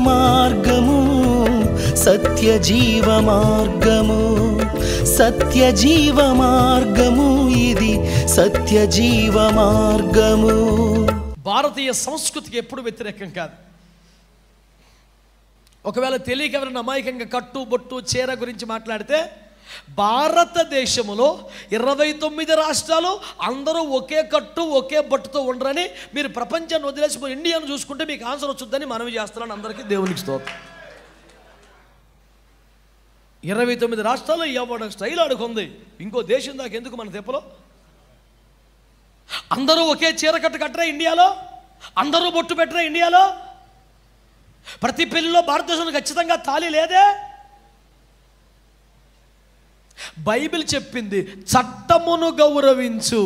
మార్గము సత్య జీవ మార్గము, సత్య జీవ మార్గము, ఇది సత్య జీవ మార్గము. భారతీయ సంస్కృతికి ఎప్పుడు వ్యతిరేకం కాదు. ఒకవేళ తెలియక ఎవరైనా అమాయకంగా కట్టు బొట్టు చీర గురించి మాట్లాడితే, భారతదేశంలో 29 రాష్ట్రాలు అందరూ ఒకే కట్టు ఒకే బొట్టుతో ఉండరని మీరు ప్రపంచాన్ని వదిలేసి ఇండియాను చూసుకుంటే మీకు ఆన్సర్ వచ్చుద్దని మనవి చేస్తున్నాను. అందరికీ దేవునికి స్తోత్రం. 29 రాష్ట్రాల్లో ఎవడ స్టైల్ ఆడుకుంది. ఇంకో దేశం దాకా ఎందుకు మన తెప్పలో? అందరూ ఒకే చీర కట్టరా ఇండియాలో? అందరూ బొట్టు పెట్టరా ఇండియాలో? ప్రతి పెళ్లిలో భారతదేశంలో ఖచ్చితంగా తాళి లేదే? బైబిల్ చెప్పింది, చట్టమును గౌరవించు,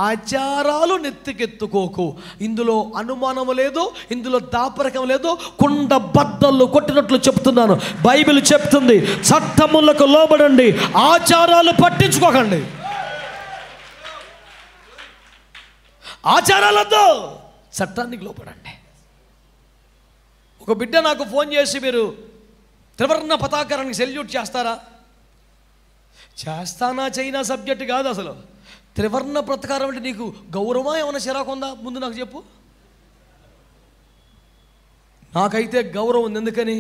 ఆచారాలు నెత్తికెత్తుకోకు. ఇందులో అనుమానం లేదు, ఇందులో దాపరికం లేదు. కుండ బద్దలు కొట్టినట్లు చెప్తున్నాను. బైబిల్ చెప్తుంది, చట్టములకు లోబడండి, ఆచారాలు పట్టించుకోకండి. ఆచారాలతో చట్టానికి లోపడండి. ఒక బిడ్డ నాకు ఫోన్ చేసి, మీరు త్రివర్ణ పతాకారానికి సెల్యూట్ చేస్తారా? చేస్తానా చైనా సబ్జెక్ట్ కాదు అసలు. త్రివర్ణ పతాకారం అంటే నీకు గౌరవమా, ఏమైనా చిరాకు ఉందా? ముందు నాకు చెప్పు. నాకైతే గౌరవం ఉంది. ఎందుకని?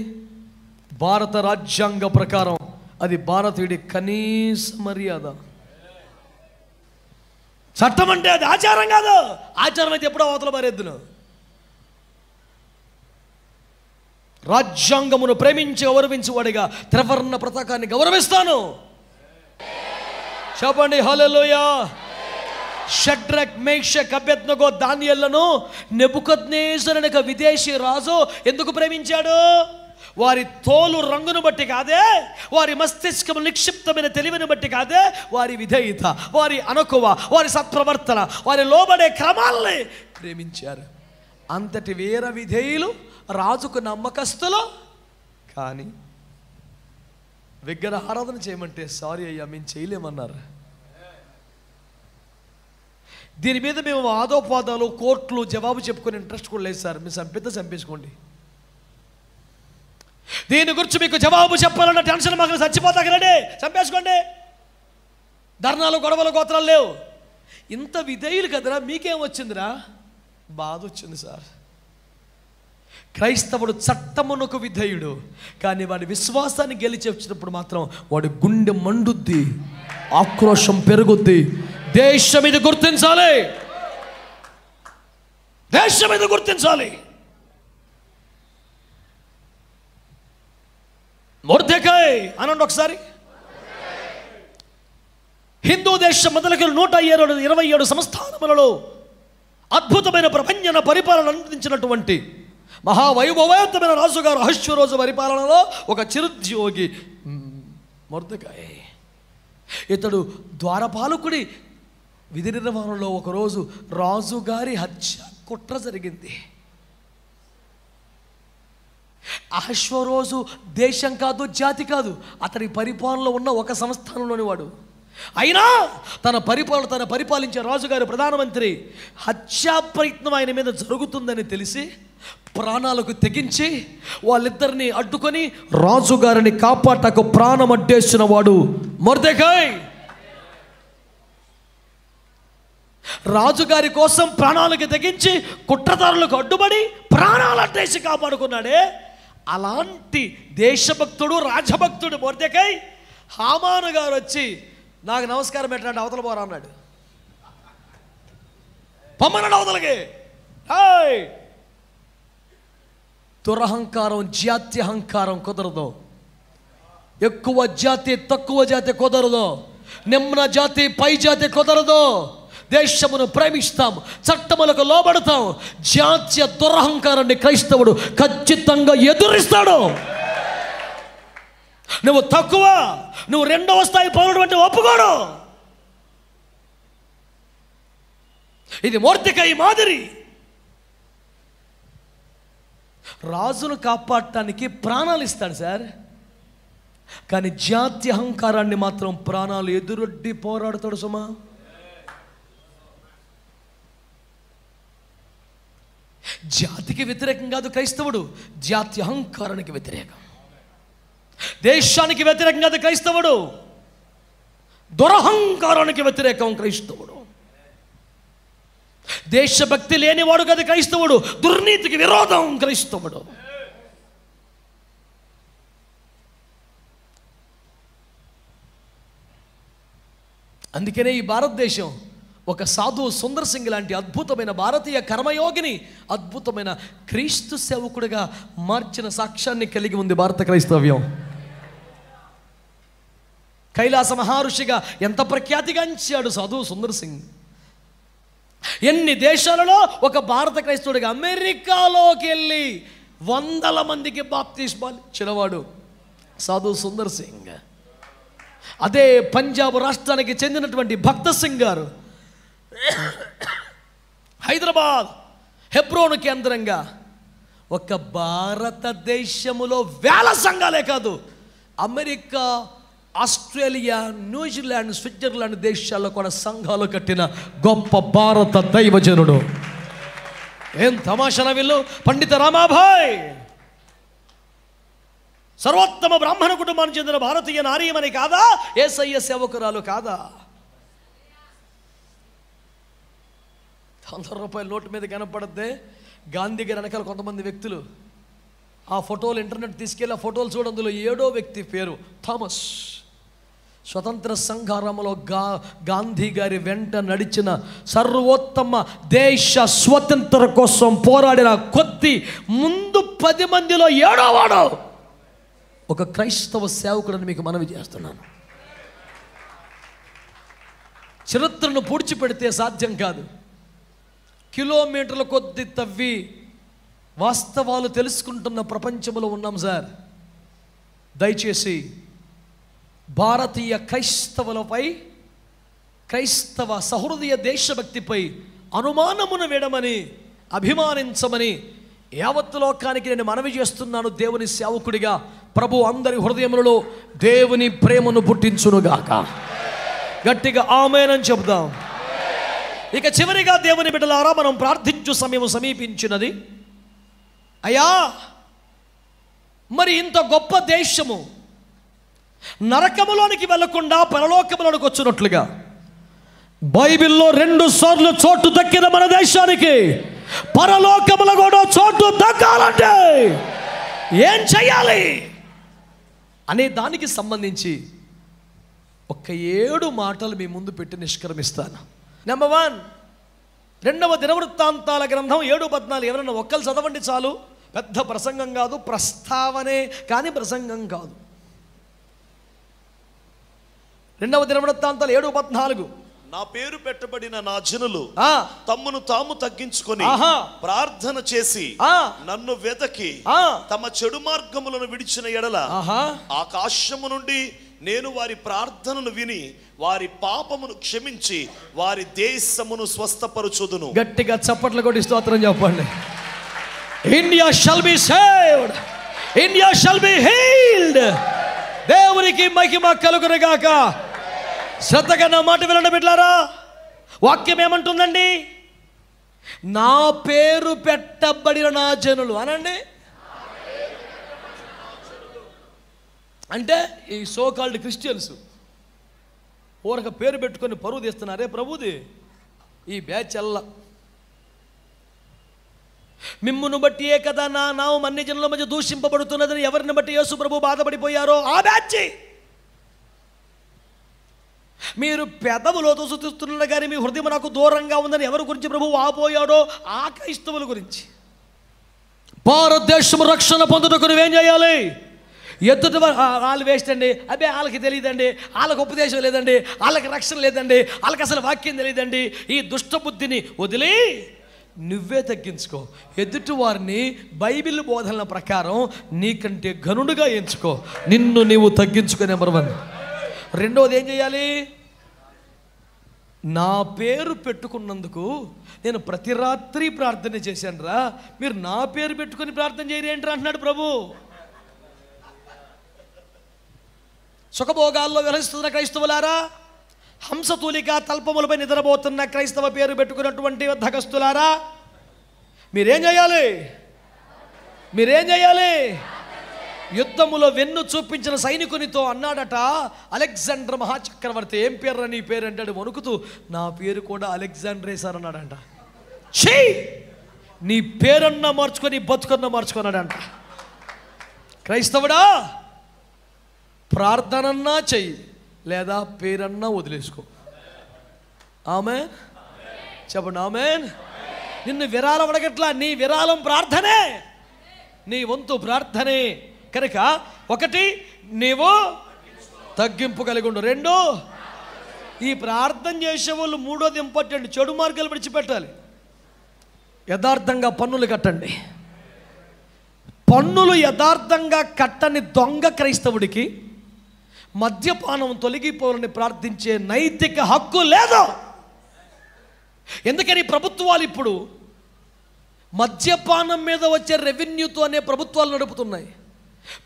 భారత రాజ్యాంగ ప్రకారం అది భారతీయుడి కనీస మర్యాద. చట్టం అంటే అది ఆచారం కాదు. ఆచారం అయితే ఎప్పుడో అవతల పారేద్దును. రాజ్యాంగమును ప్రేమించి గౌరవించువాడిగా త్రివర్ణ పతాకాన్ని గౌరవిస్తాను. చెప్పండి హల్లెలూయా. షడ్రక్, మేషక్, అబేద్నెగో, దానియేలును నెబుకద్నెజరు అనే విదేశీ రాజు ఎందుకు ప్రేమించాడు? వారి తోలు రంగును బట్టి కాదే, వారి మస్తిష్కము నిక్షిప్తమైన తెలివిని బట్టి కాదే, వారి విధేయత, వారి అనుకువ, వారి సత్ప్రవర్తన, వారి లోబడే క్రమాలని ప్రేమించారు. అంతటి వీర విధేయులు రాజుకు నమ్మకస్తులు. కానీ విగ్రహ ఆరాధన చేయమంటే సారీ అయ్యా మేము చేయలేమన్నారు. దీని మీద మేము వాదోపాదాలు, కోర్టులు, జవాబు చెప్పుకునే ఇంట్రెస్ట్ కూడా లేదు సార్. మీరు చంపితే చంపేసుకోండి. దీని గురించి మీకు జవాబు చెప్పాలన్న టెన్షన్ మాకు, చచ్చిపోతాకరండి, చంపేసుకోండి. ధర్నాలు, గొడవలు, గోత్రాలు లేవు. ఇంత విధేయులు కదరా, మీకేం వచ్చిందిరా? బాధ వచ్చింది సార్. క్రైస్తవుడు చట్టమునకు విధేయుడు, కానీ వాడి విశ్వాసాన్ని గెలిచి వచ్చినప్పుడు మాత్రం వాడి గుండె మండుద్ది, ఆక్రోశం పెరుగుద్ది. దేశం ఇది గుర్తించాలి, దేశం ఇది గుర్తించాలి. మొర్దెకాయ్ అనండి ఒకసారి. హిందూ దేశం మొదలకి 127 సంస్థానములలో అద్భుతమైన ప్రపంచ పరిపాలన అందించినటువంటి మహావైభవోపేతమైన రాజుగారు అహష్వేరోషు పరిపాలనలో ఒక చిరుద్యోగి మొర్దెకాయ్. ఇతడు ద్వారపాలకుడి విధి నిర్వహణలో ఒకరోజు రాజుగారి హత్య కుట్ర జరిగింది. అహష్వేరోషు దేశం కాదు, జాతి కాదు, అతడి పరిపాలనలో ఉన్న ఒక సంస్థానంలోని వాడు. అయినా తన పరిపాలించే రాజుగారి ప్రధానమంత్రి హత్యా ప్రయత్నం ఆయన మీద జరుగుతుందని తెలిసి ప్రాణాలకు తెగించి వాళ్ళిద్దరిని అడ్డుకొని రాజుగారిని కాపాటకు ప్రాణం అడ్డేసిన వాడు మొర్దెకాయ్. రాజుగారి కోసం ప్రాణాలకు తెగించి కుట్రదారులకు అడ్డుపడి ప్రాణాలు అడ్డేసి కాపాడుకున్నాడే, అలాంటి దేశభక్తుడు, రాజభక్తుడు మొర్దెకాయ్. హామాను గారు వచ్చి నాకు నమస్కారం పెట్టండి, అవతల పోరా అన్నాడు. పొమ్మన్నాడు అవతలకి. దురహంకారం, జాత్యహంకారం కుదరదు. ఎక్కువ జాతి, తక్కువ జాతి కుదరదు. నిమ్న జాతి, పై జాతి కుదరదు. దేశమును ప్రేమిస్తాం, చట్టములకు లోబడతాం. జాత్య దురహంకారాన్ని క్రైస్తవుడు ఖచ్చితంగా ఎదురిస్తాడు. నువ్వు తక్కువ, నువ్వు రెండవ స్థాయి పౌరుడు అంటే ఒప్పుకోడు. ఇది మొర్దెకాయ్ మాదిరి. రాజును కాపాడటానికి ప్రాణాలు ఇస్తాడు సార్, కానీ జాతి అహంకారాన్ని మాత్రం ప్రాణాలు ఎదురొడ్డి పోరాడతాడు సుమా. జాతికి వ్యతిరేకం కాదు క్రైస్తవుడు, జాతి అహంకారానికి వ్యతిరేకం. దేశానికి వ్యతిరేకం కాదు క్రైస్తవుడు, దురహంకారానికి వ్యతిరేకం క్రైస్తవుడు. దేశభక్తి లేనివాడు కాదు క్రైస్తవుడు, దుర్నీతికి విరోధం క్రైస్తవుడు. అందుకనే ఈ భారతదేశం ఒక సాధువు సుందర్ సింగ్ లాంటి అద్భుతమైన భారతీయ కర్మయోగిని అద్భుతమైన క్రీస్తు సేవకుడిగా మార్చిన సాక్ష్యాన్ని కలిగి ఉంది భారత క్రైస్తవ్యం. కైలాస మహర్షిగా ఎంత ప్రఖ్యాతిగాంచాడు సాధువు సుందర్ సింగ్. ఎన్ని దేశాలలో ఒక భారత క్రైస్తవుడిగా అమెరికాలోకి వెళ్ళి 100 మందికి బాప్తిస్మాలు ఇచ్చినవాడు సాధువు సుందర్ సింగ్. అదే పంజాబ్ రాష్ట్రానికి చెందినటువంటి భక్త సింగ్ గారు హైదరాబాద్ హెబ్రోను కేంద్రంగా ఒక భారతదేశములో వేల సంఘాలే కాదు, అమెరికా, ఆస్ట్రేలియా, న్యూజిలాండ్, స్విట్జర్లాండ్ దేశాల్లో కూడా సంఘాలు కట్టిన గొప్ప భారత దైవజనుడు. ఏం తమాషాన వీళ్ళు! పండిత రామాభాయ్ సర్వోత్తమ బ్రాహ్మణ కుటుంబానికి చెందిన భారతీయ నారీయమని కాదా? యేసయ్య సేవకురాలు కాదా? ₹100 నోటు మీద కనపడద్దే గాంధీ గారి వెనకాల కొంతమంది వ్యక్తులు. ఆ ఫోటోలు ఇంటర్నెట్ తీసుకెళ్ళి ఆ ఫోటోలు చూడండి, అందులో 7వ వ్యక్తి పేరు థామస్. స్వతంత్ర సంగ్రామంలో గాంధీ గారి వెంట నడిచిన సర్వోత్తమ దేశ స్వతంత్ర కోసం పోరాడిన కొద్ది ముందు 10 మందిలో 7వ వాడు ఒక క్రైస్తవ సేవకుడని మీకు మనవి చేస్తున్నాను. చరిత్రను పూడ్చిపెడితే సాధ్యం కాదు. కిలోమీటర్ల కొద్ది తవ్వి వాస్తవాలు తెలుసుకుంటున్న ప్రపంచంలో ఉన్నాం సార్. దయచేసి భారతీయ క్రైస్తవులపై, క్రైస్తవ సహృదయ దేశభక్తిపై అనుమానమును వేయడమని, అభిమానించమని యావత్ లోకానికి నేను మనవి చేస్తున్నాను. దేవుని సేవకుడిగా ప్రభు అందరి హృదయములలో దేవుని ప్రేమను పుట్టించునుగాక. గట్టిగా ఆమేన్ అని చెప్దాం. ఇక చివరిగా దేవుని బిడ్డలారా, మనం ప్రార్థించు సమయం సమీపించినది. అయ్యా, మరి ఇంత గొప్ప దేశము నరకములోనికి వెళ్లకుండా పరలోకములోనికి వచ్చినట్లుగా బైబిల్లో 2 సార్లు చోటు దక్కిన మన దేశానికి పరలోకములో కూడా చోటు దక్కాలంటే ఏం చెయ్యాలి అనే దానికి సంబంధించి ఒక 7 మాటలు మీ ముందు పెట్టి నిష్క్రమిస్తాను. నెంబర్ 1, 2వ దినవృత్తాంతాల గ్రంథం 7:14. ఎవరన్నా ఒక్కరు చదవండి చాలు. పెద్ద ప్రసంగం కాదు, ప్రస్తావనే కానీ ప్రసంగం కాదు. 2వ దినవృత్తాంతాలు 7:14. నా పేరు పెట్టబడిన నా జనులు తమ్మును తాము తగ్గించుకొని ప్రార్థన చేసి నన్ను వెతకి తమ చెడు మార్గములను విడిచిన ఎడల ఆకాశము నుండి నేను వారి ప్రార్థనను విని వారి పాపమును క్షమించి వారి దేశమును స్వస్థపరచుదును. గట్టిగా చప్పట్లు కొట్టి స్తోత్రం చెప్పండి. India shall be saved, India shall be healed. దేవునికి మహిమ కలుగునుగాక. శ్రద్ధగా నా మాట వినండి బిడ్డలారా. వాక్యం ఏమంటుందండి? నా పేరు పెట్టబడిన నా జనులు అనండి. అంటే ఈ సో కాల్డ్ క్రిస్టియన్స్ ఊరక పేరు పెట్టుకొని పరువు తీస్తున్నారే ప్రభుది ఈ బ్యాచ్ అల్ల. మిమ్మును బట్టి ఏ కదా నా నామం అన్ని జనుల మధ్య దూషింపబడుతున్నదని ఎవరిని బట్టి యేసు ప్రభు బాధపడిపోయారో ఆ బ్యాచ్. మీరు పెదవులతో స్తుతిస్తున్నారు కానీ మీ హృదయం నాకు దూరంగా ఉందని ఎవరి గురించి ప్రభు ఆపోయాడో ఆ క్రైస్తవుల గురించి. భారతదేశం రక్షణ పొందుటకు నువ్వేం చేయాలి? ఎదుటి వాళ్ళు వేస్ట్ అండి, అబ్బే వాళ్ళకి తెలియదండి, వాళ్ళకి ఉపదేశం లేదండి, వాళ్ళకి రక్షణ లేదండి, వాళ్ళకి అసలు వాక్యం తెలియదండి. ఈ దుష్టబుద్ధిని వదిలి నువ్వే తగ్గించుకో. ఎదుటి వారిని బైబిల్ బోధనల ప్రకారం నీకంటే ఘనుడుగా ఎంచుకో. నిన్ను నీవు తగ్గించుకో. నెంబర్ 1. 2వది ఏం చేయాలి? నా పేరు పెట్టుకున్నందుకు నేను ప్రతి రాత్రి ప్రార్థన చేశాను రా, మీరు నా పేరు పెట్టుకుని ప్రార్థన చేయరేంట్రా అంటున్నాడు ప్రభు. సుఖభోగాల్లో వ్యవహరిస్తున్న క్రైస్తవులారా, హంసతూలిక తల్పములపై నిద్రపోతున్న క్రైస్తవ పేరు పెట్టుకున్నటువంటి ధగస్తులారా, మీరేం చేయాలి? మీరేం చేయాలి? యుద్ధములో వెన్ను చూపించిన సైనికునితో అన్నాడట అలెగ్జాండర్ మహాచక్రవర్తి. ఏం పేరు నీ పేరు అంటాడు వణుకుతూ. నా పేరు కూడా అలెగ్జాండరే సార్ అన్నాడంట. ఛీ, నీ పేరన్నా మార్చుకొని బతుకన్నా మార్చుకున్నాడంట. క్రైస్తవుడా, ప్రార్థనన్నా చెయ్యి, లేదా పేరన్నా వదిలేసుకో. ఆమేన్ చెప్పండి. ఆమేన్. నిన్ను విరాళం అడగట్లా, నీ విరాళం ప్రార్థనే, నీ వంతు ప్రార్థనే. కనుక ఒకటి, నీవు తగ్గింపు కలిగి ఉండు. రెండు, ఈ ప్రార్థన చేసే వాళ్ళు మూడోది ఇంపార్టెంట్, చెడు మార్గాలు విడిచిపెట్టాలి. యథార్థంగా పన్నులు కట్టండి. పన్నులు యథార్థంగా కట్టని దొంగ క్రైస్తవుడికి మద్యపానం తొలగిపోవాలని ప్రార్థించే నైతిక హక్కు లేదు. ఎందుకని ప్రభుత్వాలు ఇప్పుడు మద్యపానం మీద వచ్చే రెవెన్యూతో అనే ప్రభుత్వాలు నడుపుతున్నాయి.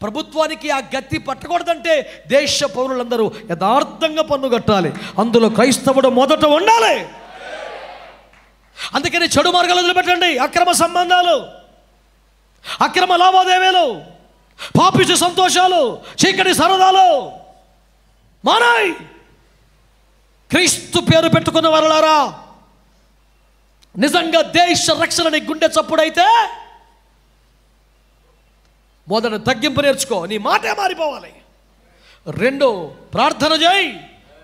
ప్రభుత్వానికి ఆ గతి పట్టకూడదంటే దేశ పౌరులందరూ యథార్థంగా పన్ను కట్టాలి. అందులో క్రైస్తవుడు మొదట ఉండాలి. అందుకని చెడు మార్గాలు వదిలిపెట్టండి. అక్రమ సంబంధాలు, అక్రమ లావాదేవీలు, పాపిష్టి సంతోషాలు, చీకటి సరదాలు మానాయ్. క్రీస్తు పేరు పెట్టుకున్న వారలారా, నిజంగా దేశ రక్షణని గుండె చప్పుడైతే మొదట తగ్గింపు నేర్చుకో, నీ మాటే మారిపోవాలి. రెండు, ప్రార్థన చేయి.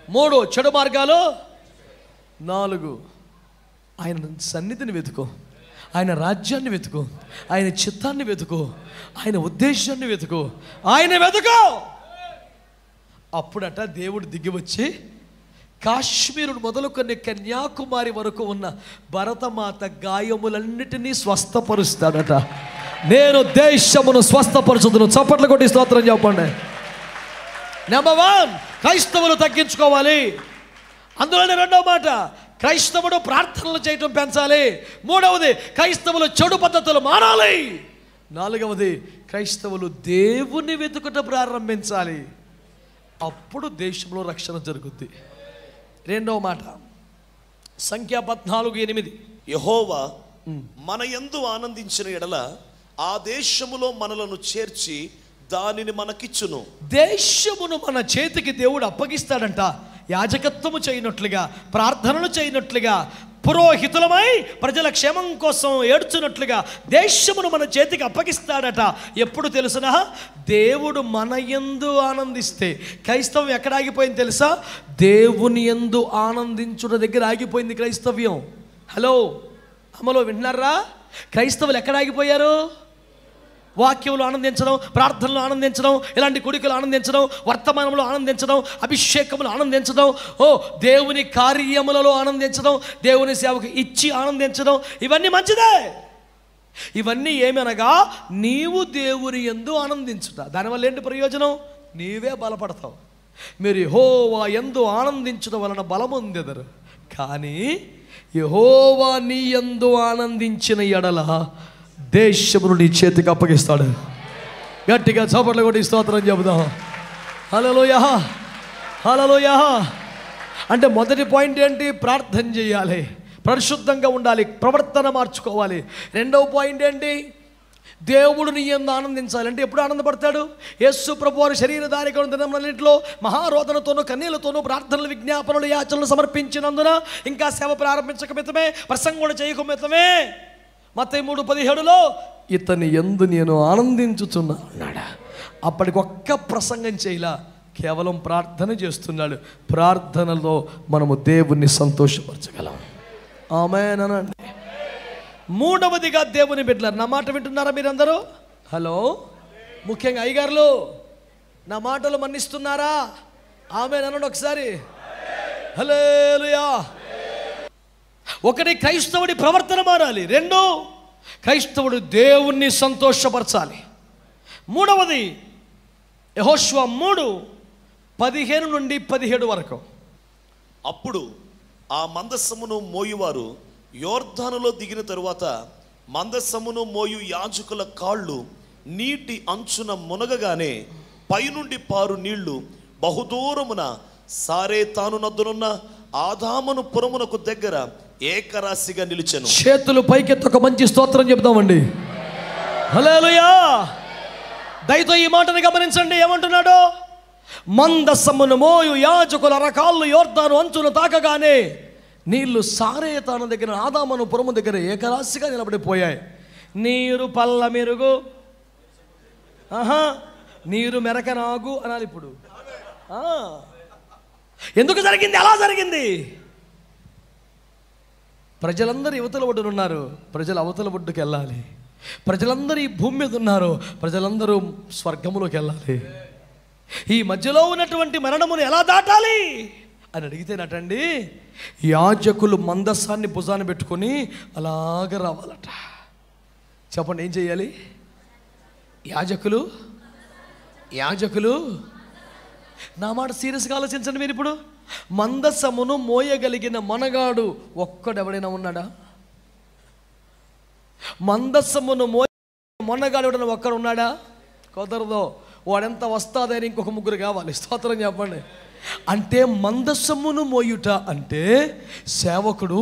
మూడు, చెడు మార్గాలు. నాలుగు, ఆయన సన్నిధిని వెతుకో, ఆయన రాజ్యాన్ని వెతుకో, ఆయన చిత్తాన్ని వెతుకో, ఆయన ఉద్దేశాన్ని వెతుకో, ఆయన వెతుకో. అప్పుడట దేవుడు దిగి వచ్చి కాశ్మీరు మొదలుకొని కన్యాకుమారి వరకు ఉన్న భరతమాత గాయములన్నిటినీ స్వస్థపరుస్తాడట. నేను దేశమును స్వస్థపరుచుదును. చప్పట్లు కొట్టి స్తోత్రం చెప్పండి. నెంబర్ 1, క్రైస్తవులు తగ్గించుకోవాలి. అందులోనే రెండవ మాట, క్రైస్తవుడు ప్రార్థనలు చేయటం పెంచాలి. మూడవది, క్రైస్తవులు చెడు పద్ధతులు మానాలి. నాలుగవది, క్రైస్తవులు దేవుని వెతుకుట ప్రారంభించాలి. అప్పుడు దేశంలో రక్షణ జరుగుద్ది. రెండవ మాట, సంఖ్య 14:8, యెహోవా మన యందు ఆనందించిన ఎడల ఆ దేశములో మనలను చేర్చి దానిని మనకిచ్చును. దేశమును మన చేతికి దేవుడు అప్పగిస్తాడంట. యాజకత్వము చేయనట్లుగా, ప్రార్థనలు చేయనట్లుగా, పురోహితులమై ప్రజల క్షేమం కోసం ఏడ్చున్నట్లుగా దేశమును మన చేతికి అప్పగిస్తాడట. ఎప్పుడు తెలుసునా? దేవుడు మన యందు ఆనందిస్తే. క్రైస్తవం ఎక్కడ ఆగిపోయింది తెలుసా? దేవుని యందు ఆనందించుట దగ్గర ఆగిపోయింది క్రైస్తవ్యం. హలో అమ్మలో వింటున్నారా? క్రైస్తవులు ఎక్కడ ఆగిపోయారు? వాక్యంలో ఆనందించడం, ప్రార్థనలో ఆనందించడం, ఇలాంటి కుడికలు ఆనందించడం, వర్తమానంలో ఆనందించడం, అభిషేకములు ఆనందించడం, దేవుని కార్యములలో ఆనందించడం, దేవుని సేవకు ఇచ్చి ఆనందించడం, ఇవన్నీ మంచిదే. ఇవన్నీ ఏమనగా నీవు దేవుని యందు ఆనందించుట. దానివల్ల ఏంటి ప్రయోజనం? నీవే బలపడతావు. మీరు యెహోవా యందు ఆనందించడం వలన బలమొందెదరు. కానీ యెహోవా నీ యందు ఆనందించిన ఎడల దేశమును నీ చేతికి అప్పగిస్తాడు. గట్టిగా చప్పట్లు కొట్టి స్తోత్రం చెబుదాం. హల్లెలూయా, హల్లెలూయా. అంటే మొదటి పాయింట్ ఏంటి? ప్రార్థన చేయాలి, పరిశుద్ధంగా ఉండాలి, ప్రవర్తన మార్చుకోవాలి. రెండవ పాయింట్ ఏంటి? దేవుడు నీ యందు ఆనందించాలి. అంటే ఎప్పుడు ఆనందపడతాడు? యేసు ప్రభువారు శరీరధారిగా ఉన్న దినములన్నిటిలో మహారోదనతోనూ కన్నీళ్లతోనూ ప్రార్థనలు, విజ్ఞాపనలు, యాచనలు సమర్పించినందున, ఇంకా సేవ ప్రారంభించక మితమే, ప్రసంగం కూడా చేయక మితమే, మత్తయి 3:17లో ఇతని యందు నేను ఆనందించుచున్నా అన్నాడు. అప్పటికి ఒక్క ప్రసంగం చేయలా, కేవలం ప్రార్థన చేస్తున్నాడు. ప్రార్థనలో మనము దేవుణ్ణి సంతోషపరచగలం. ఆమేన్ అనండి. మూడవదిగా దేవుని బిడ్డలారా, నా మాట వింటున్నారా మీరందరూ? హలో, ముఖ్యంగా అయ్యగారులు నా మాటలు మన్నిస్తున్నారా? ఆమేన్ అనండి ఒకసారి. హల్లెలూయా. ఒకటి, క్రైస్తవుడి ప్రవర్తన మారాలి. రెండు, క్రైస్తవుడు దేవుణ్ణి సంతోషపరచాలి. మూడవది యెహోషువ 3:15 నుండి 17 వరకు. అప్పుడు ఆ మందస్సమును మోయువారు యోర్దానులో దిగిన తరువాత మందస్సమును మోయు యాజకుల కాళ్ళు నీటి అంచున మునగగానే పైనుండి పారు నీళ్లు బహుదూరమున సారే తాను నద్దునున్న ఆదామును పురమునకు దగ్గర ఏకరాశిగా నిలిచెను. చేతులు పైకెత్తి ఒక మంచి స్తోత్రం చెప్తామండి. హల్లెలూయా. దయతో ఈ మాటను గమనించండి. ఏమంటున్నాడు? మందసమును మోయు యాజకుల రకాళ్ళు యోర్దాను అంచును తాకగానే నీళ్లు సారేతాను దగ్గర ఆదామను పురము దగ్గర ఏకరాశిగా నిలబడిపోయాయి. నీరు పల్ల మెరుగు, నీరు మెరకనాగు అనాలి ఇప్పుడు. ఎందుకు జరిగింది? అలా జరిగింది. ప్రజలందరూ యువతల ఒడ్డునున్నారు, ప్రజలు అవతల ఒడ్డుకు వెళ్ళాలి. ప్రజలందరూ ఈ భూమి మీద ఉన్నారు, ప్రజలందరూ స్వర్గములోకి వెళ్ళాలి. ఈ మధ్యలో ఉన్నటువంటి మరణమును ఎలా దాటాలి అని అడిగితేనటండి, యాజకులు మందస్సాన్ని భుజాన్ని పెట్టుకొని అలాగ రావాలట. చెప్పండి, ఏం చేయాలి? యాజకులు నా మాట సీరియస్గా ఆలోచించండి మీరు. ఇప్పుడు మందస్సమును మోయగలిగిన మనగాడు ఒక్కడెవడైనా ఉన్నాడా? మందస్సమును మొన్నగాడు ఎవడైనా ఒక్కడు ఉన్నాడా? కుదరదు. వాడెంత వస్తాదని ఇంకొక ముగ్గురు కావాలి. స్తోత్రం చెప్పండి. అంటే మందస్సమును మోయుట అంటే సేవకుడు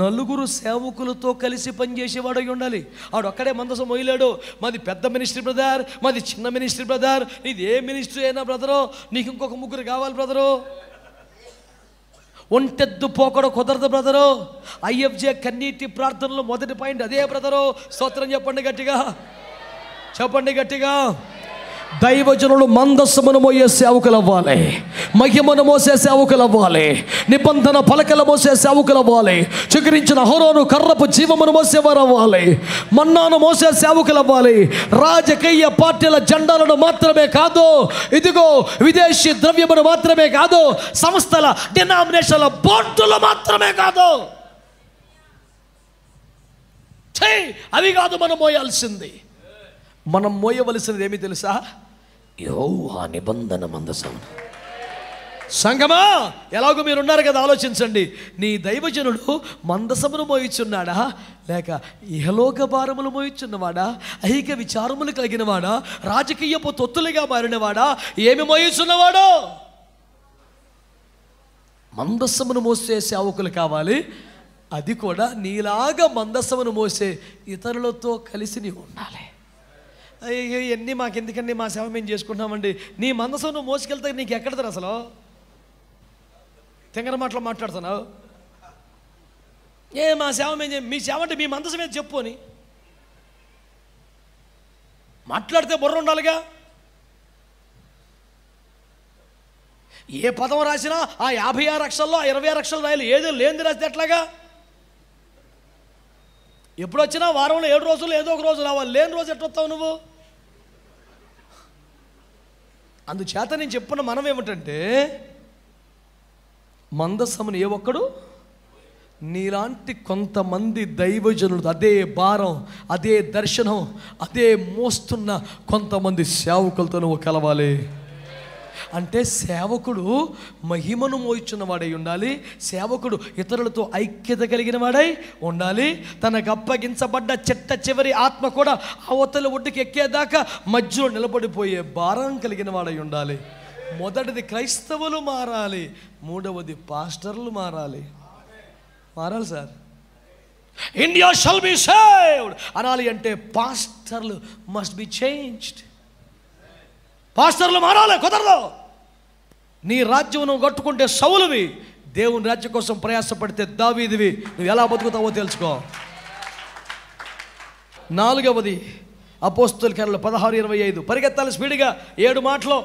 నలుగురు సేవకులతో కలిసి పనిచేసేవాడు అయి ఉండాలి. వాడు ఒక్కడే మందస్సం మోయలేడు. మాది పెద్ద మినిస్ట్రీ బ్రదర్, మాది చిన్న మినిస్ట్రీ బ్రదర్, నీది ఏ మినిస్ట్రీ అయినా బ్రదరు, నీకు ఇంకొక ముగ్గురు కావాలి బ్రదరు. ఒంటెద్దు పోకడ కుదరదు బ్రదరు. ఐఎఫ్జే కన్నీటి ప్రార్థనలో మొదటి పాయింట్ అదే బ్రదరు. స్తోత్రం చెప్పండి గట్టిగా, చెప్పండి గట్టిగా. దైవజనులు మందస్సమును మోయే సేవకులు అవ్వాలి, మహిమను మోసే సేవకులు అవ్వాలి, నిబంధన పలకలు మోసే సేవకులు అవ్వాలి, చిగురించిన అహరోను కర్రపు జీవమును మోసేవారు అవ్వాలి, మన్నాను మోసే సేవకులు అవ్వాలి. రాజకీయ పార్టీల జెండాలను మాత్రమే కాదు, ఇదిగో విదేశీ ద్రవ్యమును మాత్రమే కాదు, సంస్థల డినామినేషన్ల బోర్డులు మాత్రమే కాదు, అవి కాదు మనం మోయాల్సింది. మనం మోయవలసినది ఏమి తెలుసా? యెహోవా నిబంధన మందసం. సంగమా, ఎలాగో మీరు ఉన్నారు కదా, ఆలోచించండి. నీ దైవజనుడు మందసమును మోయిచున్నాడా, లేక ఇహలోక భారములు మోయిచున్నవాడా, ఐహిక విచారములు కలిగినవాడా, రాజకీయపు తొత్తులుగా మారినవాడా, ఏమి మోయిచున్నవాడో? మందసమును మోసే సేవకులు కావాలి. అది కూడా నీలాగా మందసమును మోసే ఇతరులతో కలిసి నీవు ఉండాలి. అయ్యో ఎన్ని మాకెందుకండి, మా సేవ మేము చేసుకుంటున్నామండి. నీ మందసం నువ్వు మోసుకెళ్తే నీకు ఎక్కడతారు? అసలు తెంగర మాటలు మాట్లాడుతున్నావు. మా సేవ మేము, మీ సేవ అంటే మీ మందసం మీద చెప్పు అని మాట్లాడితే బుర్ర ఉండాలిగా. ఏ పదం రాసినా ఆ 56 అక్షరాల్లో ఆ 26 అక్షరాలు రాయాలి. ఏదో లేనిది రాస్తే ఎట్లాగా? ఎప్పుడు వచ్చినా వారంలో 7 రోజులు ఏదో ఒక రోజు రావాలి. లేని రోజు ఎట్లా వస్తావు నువ్వు? అందుచేత నేను చెప్పున్న మనం ఏమిటంటే, మందస్సమును ఏ ఒక్కడు, నీలాంటి కొంతమంది దైవజనులు, అదే భారం, అదే దర్శనం, అదే మోస్తున్న కొంతమంది సేవకులతో నువ్వు కలవాలి. అంటే సేవకుడు మహిమను మోయిచున్నవాడై ఉండాలి. సేవకుడు ఇతరులతో ఐక్యత కలిగిన వాడై ఉండాలి. తనకు అప్పగించబడ్డ చిట్ట చివరి ఆత్మ కూడా అవతల ఒడ్డుకి ఎక్కేదాకా మధ్యలో నిలబడిపోయే భారం కలిగిన వాడై ఉండాలి. మొదటిది క్రైస్తవులు మారాలి, మూడవది పాస్టర్లు మారాలి. మారాలి sir. India shall be saved అనాలి అంటే పాస్టర్లు మస్ట్ బి చేంజ్డ్. పాస్టర్లు మారాలి. కుదరదు. నీ రాజ్యం నువ్వు కట్టుకుంటే సౌలువి, దేవుని రాజ్యం కోసం ప్రయాసపడితే దావీదువి. నువ్వు ఎలా బతుకుతావో తెలుసుకో. 4వది అపోస్తలుల కార్యాలు 16:25. పరిగెత్తాలి స్పీడ్గా. 7 మాటలు.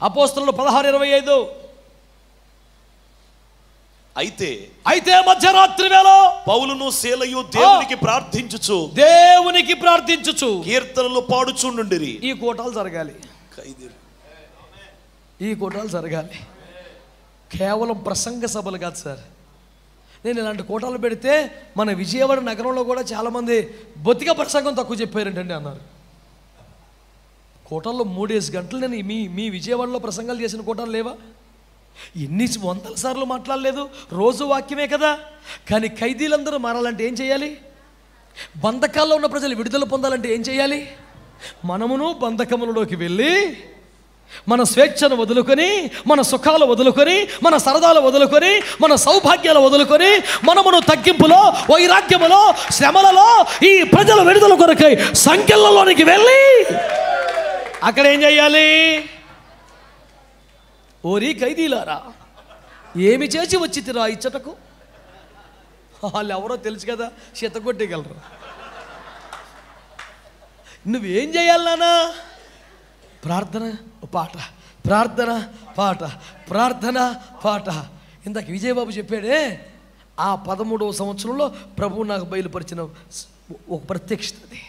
అపోస్తలులు 16:25. అయితే మధ్యరాత్రి వేళ పౌలును సీలయు దేవునికి ప్రార్థించుచు కీర్తనలు పాడుచుండుండిరి. ఈ కూటాలు జరగాలి, ఈ కూటాలు జరగాలి. కేవలం ప్రసంగ సభలు కాదు సార్. నేను ఇలాంటి కూటాలు పెడితే మన విజయవాడ నగరంలో కూడా చాలామంది బొత్తిక ప్రసంగం తక్కువ చెప్పారంటండి అన్నారు. కూటాల్లో 3 గంటలు నేను మీ విజయవాడలో ప్రసంగాలు చేసిన కూటాలు లేవా? ఎన్ని 100 సార్లు మాట్లాడలేదు. రోజు వాక్యమే కదా. కానీ ఖైదీలందరూ మారాలంటే ఏం చేయాలి? బంధకాల్లో ఉన్న ప్రజలు విడుదల పొందాలంటే ఏం చేయాలి? మనమును బంధకములలోకి వెళ్ళి మన స్వేచ్ఛను వదులుకొని, మన సుఖాలు వదులుకొని, మన సరదాలు వదులుకొని, మన సౌభాగ్యాలు వదులుకొని, మనమును తగ్గింపులో, వైరాగ్యములో, శ్రమలలో ఈ ప్రజల విడుదల కొరకై సంఖ్యలలోనికి వెళ్ళి అక్కడ ఏం చేయాలి? ఓరి ఖైదీలారా, ఏమి చేసి వచ్చితిరా ఇచ్చటకు? వాళ్ళు ఎవరో తెలుసు కదా, శతకొట్టేయగలరు. నువ్వేం చేయాలి నాన్న? ప్రార్థన పాట, ప్రార్థన పాట, ప్రార్థన పాట. ఇందాక విజయబాబు చెప్పాడే, ఆ 13వ సంవత్సరంలో ప్రభువు నాకు బయలుపరిచిన ఒక ప్రత్యక్షత అది.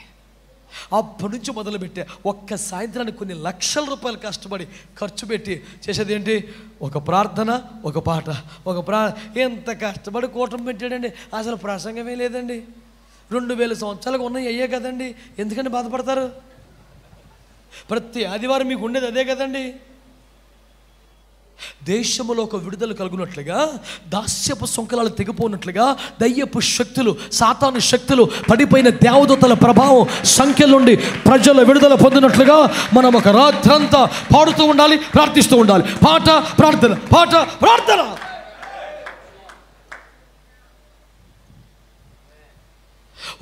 అప్పటి నుంచి మొదలుపెట్టే ఒక్క సాయంత్రానికి కొన్ని లక్షల రూపాయలు కష్టపడి ఖర్చు పెట్టి చేసేది ఏంటి? ఒక ప్రార్థన, ఒక పాట, ఎంత కష్టపడి కూటమి పెట్టాడండి. అసలు ప్రసంగమే లేదండి. 2000 సంవత్సరాలకు ఉన్నాయి అయ్యే కదండి. ఎందుకంటే బాధపడతారు? ప్రతి ఆదివారం మీకు ఉండేది అదే కదండి. దేశంలో ఒక విడుదల కలుగునట్లుగా, దాస్యపు సొంకలాలు తెగిపోయినట్లుగా, దయ్యపు శక్తులు, సాతాను శక్తులు, పడిపోయిన దేవదూతల ప్రభావం సంఖ్యల నుండి ప్రజల విడుదల పొందినట్లుగా మనం ఒక రాత్రంతా పాడుతూ ఉండాలి, ప్రార్థిస్తూ ఉండాలి. పాట, ప్రార్థన, పాట, ప్రార్థన.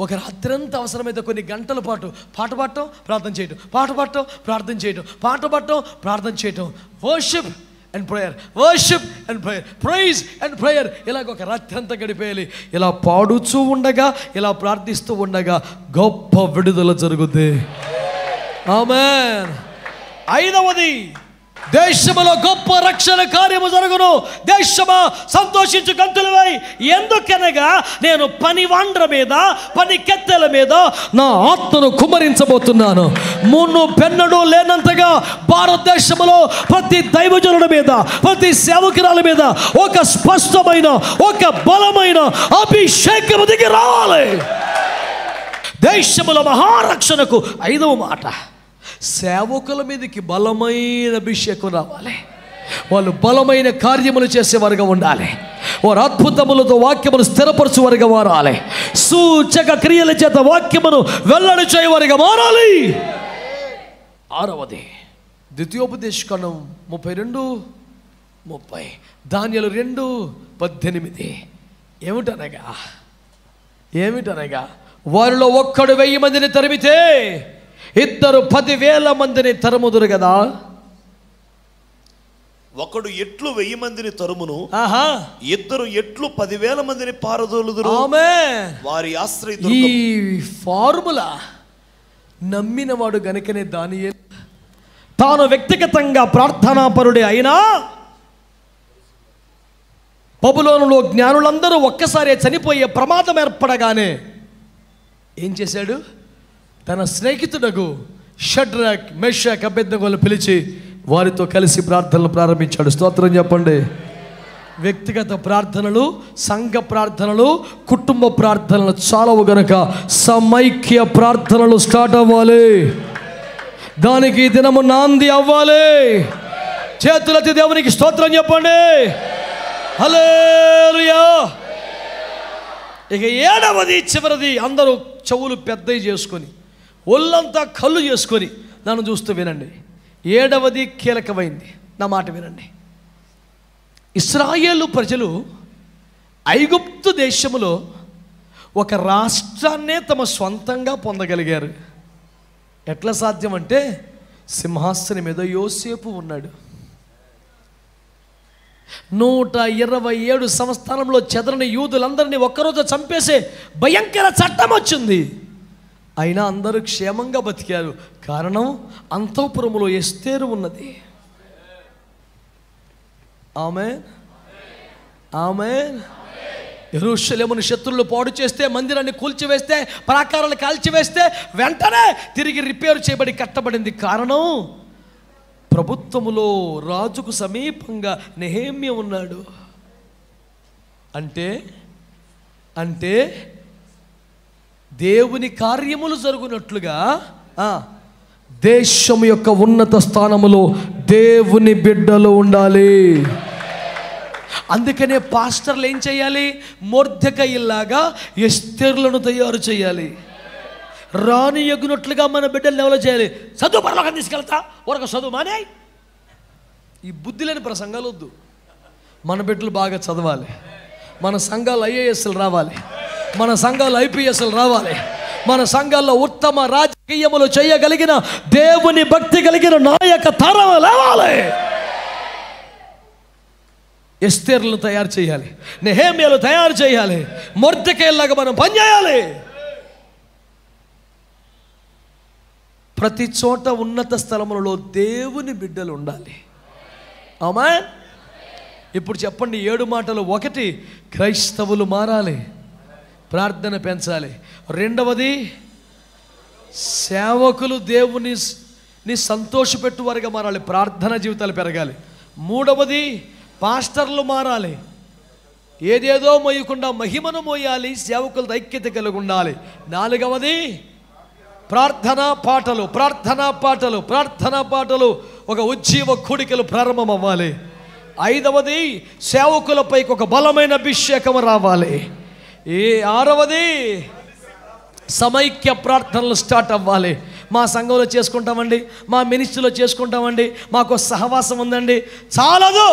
ఒక రాత్రంతా అవసరమైతే కొన్ని గంటల పాటు పాట పాడటం, ప్రార్థన చేయటం, పాట పాడటం, ప్రార్థన చేయటం, పాట పాడటం, ప్రార్థన చేయటం. Worship and prayer, worship and prayer, praise and prayer. ఇలాగ ఒక రాత్రంతా గడిపేయాలి. ఇలా పాడుతూ ఉండగా, ఇలా ప్రార్థిస్తూ ఉండగా గొప్ప విడుదల జరుగుద్ది. ఆమేన్. 5వది, దేశములో గొప్ప రక్షణ కార్యము జరుగును. దేశమా సంతోషించు గంతులవై, ఎందుకనగా నేను పనివాండ్ర మీద, పని కెత్తెల మీద నా ఆత్మను కుమ్మరించబోతున్నాను. మున్ను పెన్నడు లేనంతగా భారతదేశంలో ప్రతి దైవజనుల మీద, ప్రతి సేవకురాల మీద ఒక స్పష్టమైన, ఒక బలమైన అభిషేకము దిగి రావాలి. దేశముల మహారక్షణకు 5వ మాట, సేవకుల మీదకి బలమైన అభిషేకం రావాలి. వాళ్ళు బలమైన కార్యములు చేసేవారుగా ఉండాలి. వారు అద్భుతములతో వాక్యమును స్థిరపరచువారుగా మారాలి. సూచక క్రియల చేత వాక్యమును వెల్లడి చేయవారుగా మారాలి. 6వది, ద్వితీయోపదేశకాండం 32:30, దానియేలు 2:18. ఏమిటనగా వారిలో ఒక్కడు 1000 మందిని తరిమితే ఇద్దరు 10,000 మందిని తరుముదురు కదా. ఒకడు ఎట్లు 1000 మందిని తరుమును, ఇద్దరు ఎట్లు 10,000 మందిని పారదోలుదురు. వారి ఆశ్రయం. ఈ ఫార్ములా నమ్మినవాడు గనుకనే దానియేలు తాను వ్యక్తిగతంగా ప్రార్థనాపరుడే అయినా, బబులోనులో జ్ఞానులందరూ ఒక్కసారి చనిపోయే ప్రమాదం ఏర్పడగానే ఏం చేశాడు? తన స్నేహితుడకు షడ్రక్, మెషక్, అబేద్నెగోలను పిలిచి వారితో కలిసి ప్రార్థనలు ప్రారంభించాడు. స్తోత్రం చెప్పండి. వ్యక్తిగత ప్రార్థనలు, సంఘ ప్రార్థనలు, కుటుంబ ప్రార్థనలు చాలవు గనక సమైక్య ప్రార్థనలు స్టార్ట్ అవ్వాలి. దానికి దినము నాంది అవ్వాలి. చేతులెత్తి దేవునికి స్తోత్రం చెప్పండి. హల్లెలూయా. ఇక 7వది, చివరిది, అందరూ చెవులు పెద్దవి చేసుకొని, ఒళ్ళంతా కళ్ళు చేసుకొని నన్ను చూస్తూ వినండి. 7వది కీలకమైంది. నా మాట వినండి. ఇశ్రాయేలు ప్రజలు ఐగుప్తు దేశములో ఒక రాష్ట్రాన్నే తమ స్వంతంగా పొందగలిగారు. ఎట్లా సాధ్యం అంటే, సింహాసనం మీద యోసేపు ఉన్నాడు. 127 సంస్థానంలో చెదరని యూదులందరినీ ఒక్కరోజు చంపేసే భయంకర చట్టం వచ్చింది. అయినా అందరూ క్షేమంగా బతికారు. కారణం, అంతఃపురములో ఎస్తేరు ఉన్నది. ఆమేన్, ఆమేన్. యెరూషలేమును శత్రువులు పాడు చేస్తే, మందిరాన్ని కూల్చివేస్తే, ప్రాకారాలు కాల్చివేస్తే వెంటనే తిరిగి రిపేర్ చేయబడి కట్టబడింది. కారణం, ప్రభుత్వములో రాజుకు సమీపంగా నెహెమ్యా ఉన్నాడు. అంటే దేవుని కార్యములు జరుగునట్లుగా దేశం యొక్క ఉన్నత స్థానములో దేవుని బిడ్డలు ఉండాలి. అందుకనే పాస్టర్లు ఏం చేయాలి? మొర్దెకయిలాగా ఎస్తేరులను తయారు చేయాలి. రాని ఎగునట్లుగా మన బిడ్డలు ఎవరో చేయాలి. చదువు పరలోకం తీసుకెళ్తా, ఒక చదువు మానే, ఈ బుద్ధి లేని ప్రసంగాలు వద్దు. మన బిడ్డలు బాగా చదవాలి, మన సంఘాలు ఐఏఎస్లు రావాలి, మన సంఘాలు ఐపీఎస్లు రావాలి, మన సంఘాల్లో ఉత్తమ రాజకీయములు చేయగలిగిన దేవుని భక్తి కలిగిన నాయక తరం లేవాలి. ఎస్తేర్లను తయారు చేయాలి, నెహెమ్యాలు తయారు చేయాలి, మొర్దెకైలాగా మనం పనిచేయాలి. ప్రతి చోట ఉన్నత స్థలములలో దేవుని బిడ్డలు ఉండాలి. ఆమేన్. ఇప్పుడు చెప్పండి 7 మాటలు. 1, క్రైస్తవులు మారాలి, ప్రార్థన పెంచాలి. 2వది, సేవకులు దేవుని సంతోషపెట్టువారుగా మారాలి, ప్రార్థన జీవితాలు పెరగాలి. 3వది, పాస్టర్లు మారాలి, ఏదేదో మోయకుండా మహిమను మోయాలి, సేవకులతో ఐక్యత కలిగి ఉండాలి. 4వది, ప్రార్థనా పాటలు ఒక ఉజ్జీవ కూడికలు ప్రారంభం అవ్వాలి. 5వది, సేవకులపైకి ఒక బలమైన అభిషేకం రావాలి. 6వది, సమైక్య ప్రార్థనలు స్టార్ట్ అవ్వాలి. మా సంఘంలో చేసుకుంటామండి, మా మినిస్ట్రీలో చేసుకుంటామండి, మాకు సహవాసం ఉందండి, చాలదు,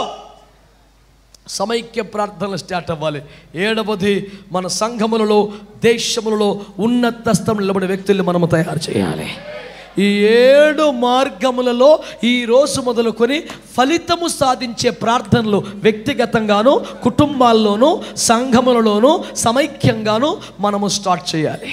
సమైక్య ప్రార్థనలు స్టార్ట్ అవ్వాలి. 7వది, మన సంఘములలో దేశములలో ఉన్నత స్థానంలో నిలబడే వ్యక్తుల్ని మనము తయారు చేయాలి. ఈ 7 మార్గములలో ఈరోజు మొదలుకొని ఫలితము సాధించే ప్రార్థనలు వ్యక్తిగతంగాను, కుటుంబాల్లోనూ, సంఘములలోనూ, సమైక్యంగాను మనము స్టార్ట్ చేయాలి.